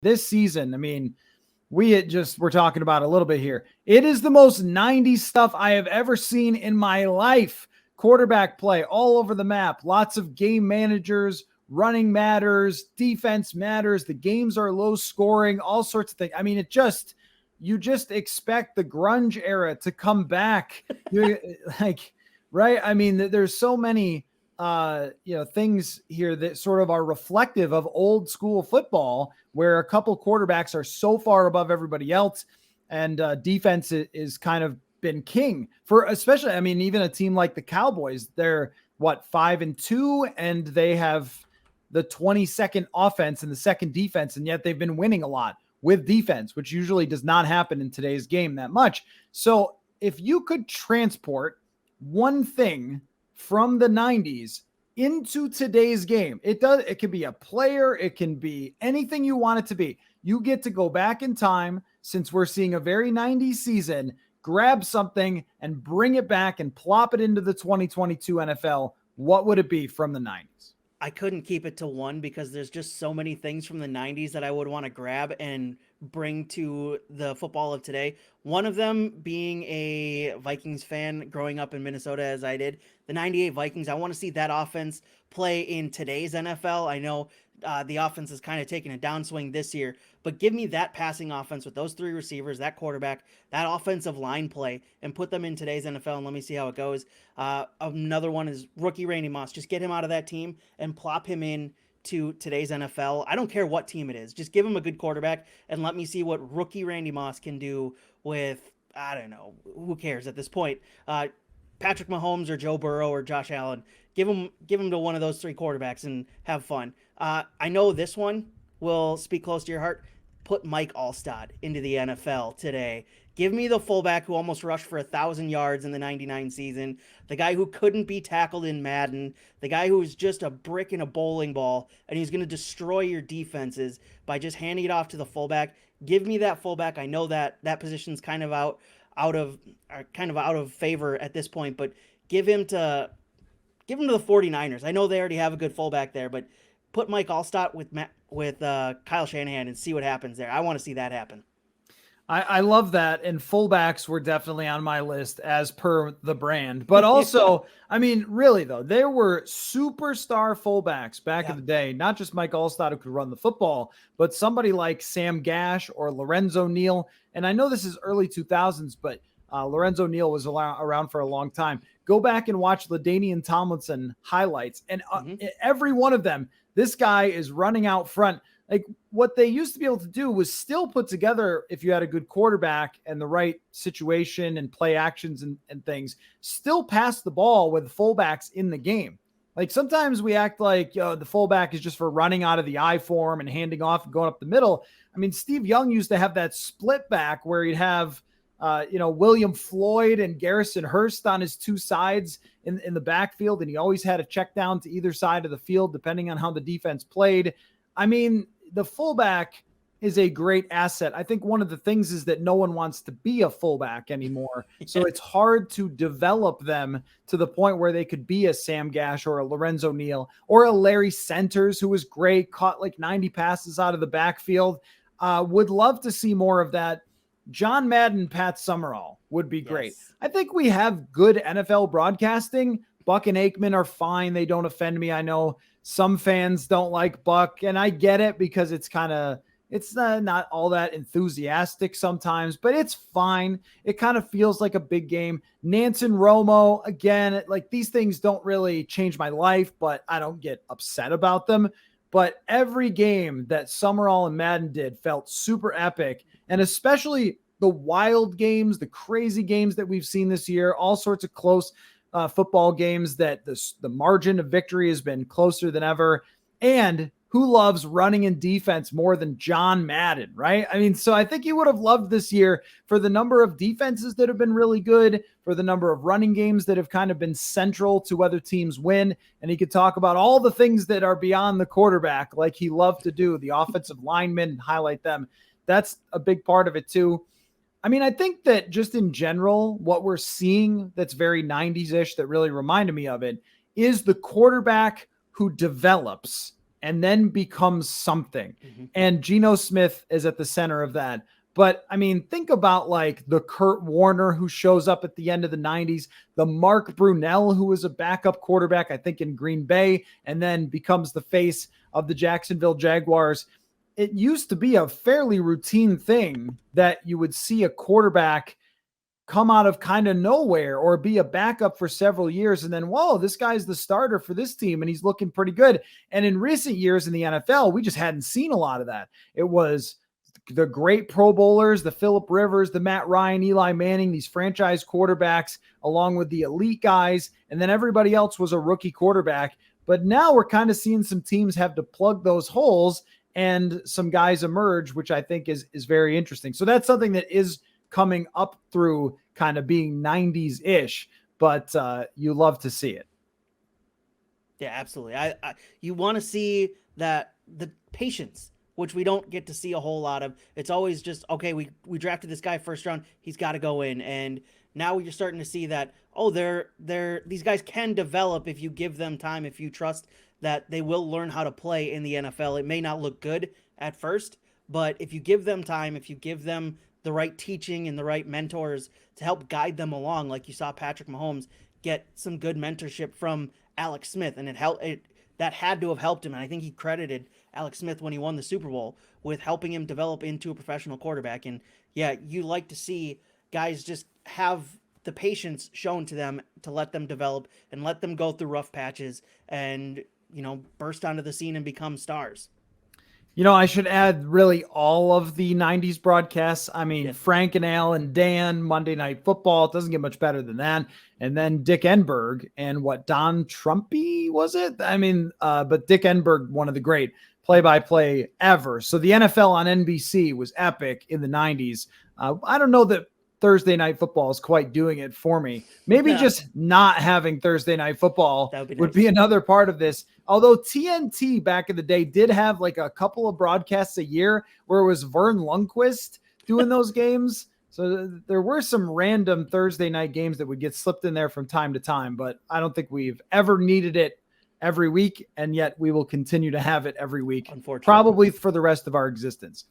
this season, I mean, we're talking about a little bit here. It is the most 90s stuff I have ever seen in my life. Quarterback play all over the map. Lots of game managers, running matters, defense matters. The games are low scoring, all sorts of things. I mean, you just expect the grunge era to come back. You like, right? I mean, there's so many things here that sort of are reflective of old school football where a couple quarterbacks are so far above everybody else, and defense is kind of been king for, especially, I mean, even a team like the Cowboys. They're what, 5-2, and they have the 22nd offense and the second defense, and yet they've been winning a lot with defense, which usually does not happen in today's game that much. So if you could transport one thing from the 90s into today's game, it can be a player, it can be anything you want it to be. You get to go back in time, since we're seeing a very 90s season, grab something and bring it back and plop it into the 2022 NFL. What would it be from the 90s? I couldn't keep it to one because there's just so many things from the 90s that I would want to grab and bring to the football of today. One of them being a Vikings fan growing up in Minnesota as I did. The 98 Vikings, I want to see that offense play in today's NFL. I know the offense is kind of taking a downswing this year, but give me that passing offense with those three receivers, that quarterback, that offensive line play, and put them in today's NFL, and let me see how it goes. Another one is rookie Randy Moss. Just get him out of that team and plop him in to today's NFL. I don't care what team it is. Just give him a good quarterback and let me see what rookie Randy Moss can do with, I don't know, who cares at this point. Patrick Mahomes or Joe Burrow or Josh Allen. Give him to one of those three quarterbacks and have fun. I know this one will speak close to your heart. Put Mike Alstott into the NFL today. Give me the fullback who almost rushed for 1,000 yards in the 99 season, the guy who couldn't be tackled in Madden, the guy who was just a brick in a bowling ball, and he's going to destroy your defenses by just handing it off to the fullback. Give me that fullback. I know that position's kind of out of favor at this point, but give him to the 49ers. I know they already have a good fullback there, but put Mike Alstott with Kyle Shanahan and see what happens there. I want to see that happen. I love that. And fullbacks were definitely on my list as per the brand. But also, I mean, really, though, there were superstar fullbacks back in the day, not just Mike Alstott who could run the football, but somebody like Sam Gash or Lorenzo Neal. And I know this is early 2000s, but Lorenzo Neal was around for a long time. Go back and watch LaDainian Tomlinson highlights. And every one of them, this guy is running out front. Like, what they used to be able to do was still put together, if you had a good quarterback and the right situation and play actions and things, still pass the ball with fullbacks in the game. Like, sometimes we act like the fullback is just for running out of the I form and handing off and going up the middle. I mean, Steve Young used to have that split back where he'd have William Floyd and Garrison Hurst on his two sides in the backfield, and he always had a check down to either side of the field depending on how the defense played. I mean, the fullback is a great asset. I think one of the things is that no one wants to be a fullback anymore. So it's hard to develop them to the point where they could be a Sam Gash or a Lorenzo Neal or a Larry Centers, who was great, caught like 90 passes out of the backfield. Would love to see more of that. John Madden, Pat Summerall would be great. Yes. I think we have good NFL broadcasting. Buck and Aikman are fine. They don't offend me. I know some fans don't like Buck, and I get it because it's not all that enthusiastic sometimes, but it's fine. It kind of feels like a big game. Nance and Romo, again, like, these things don't really change my life, but I don't get upset about them. But every game that Summerall and Madden did felt super epic, and especially the wild games, the crazy games that we've seen this year, all sorts of close football games that the margin of victory has been closer than ever. And who loves running in defense more than John Madden, right? I mean, so I think he would have loved this year for the number of defenses that have been really good, for the number of running games that have kind of been central to whether teams win. And he could talk about all the things that are beyond the quarterback, like he loved to do, the offensive linemen, and highlight them. That's a big part of it too. I mean, I think that just in general, what we're seeing that's very 90s-ish that really reminded me of it is the quarterback who develops and then becomes something. Mm-hmm. And Geno Smith is at the center of that. But I mean, think about like the Kurt Warner who shows up at the end of the 90s, the Mark Brunell who was a backup quarterback, I think in Green Bay, and then becomes the face of the Jacksonville Jaguars. It used to be a fairly routine thing that you would see a quarterback come out of kind of nowhere or be a backup for several years. And then, whoa, this guy's the starter for this team and he's looking pretty good. And in recent years in the NFL, we just hadn't seen a lot of that. It was the great Pro Bowlers, the Phillip Rivers, the Matt Ryan, Eli Manning, these franchise quarterbacks, along with the elite guys. And then everybody else was a rookie quarterback. But now we're kind of seeing some teams have to plug those holes and some guys emerge, which I think is very interesting. So that's something that is coming up through kind of being 90s ish, but you love to see it. Yeah, absolutely. You want to see that the patience, which we don't get to see a whole lot of. It's always just, okay, we drafted this guy first round, he's got to go in. And now you're starting to see that, oh, these guys can develop if you give them time, if you trust that they will learn how to play in the NFL. It may not look good at first, but if you give them time, if you give them the right teaching and the right mentors to help guide them along, like you saw Patrick Mahomes get some good mentorship from Alex Smith, and that had to have helped him. And I think he credited Alex Smith when he won the Super Bowl with helping him develop into a professional quarterback. And yeah, you like to see guys just have the patience shown to them to let them develop and let them go through rough patches and, burst onto the scene and become stars. I should add really all of the 90s broadcasts. I mean, yes. Frank and Al and Dan, Monday Night Football. It doesn't get much better than that. And then Dick Enberg and Don Trumpy, was it? I mean, but Dick Enberg, one of the great play-by-play ever. So the NFL on NBC was epic in the 90s. I don't know that Thursday Night Football is quite doing it for me. Maybe just not having Thursday Night Football would be another part of this. Although TNT back in the day did have like a couple of broadcasts a year where it was Vern Lundquist doing those games. So there were some random Thursday night games that would get slipped in there from time to time, but I don't think we've ever needed it every week. And yet we will continue to have it every week, probably for the rest of our existence.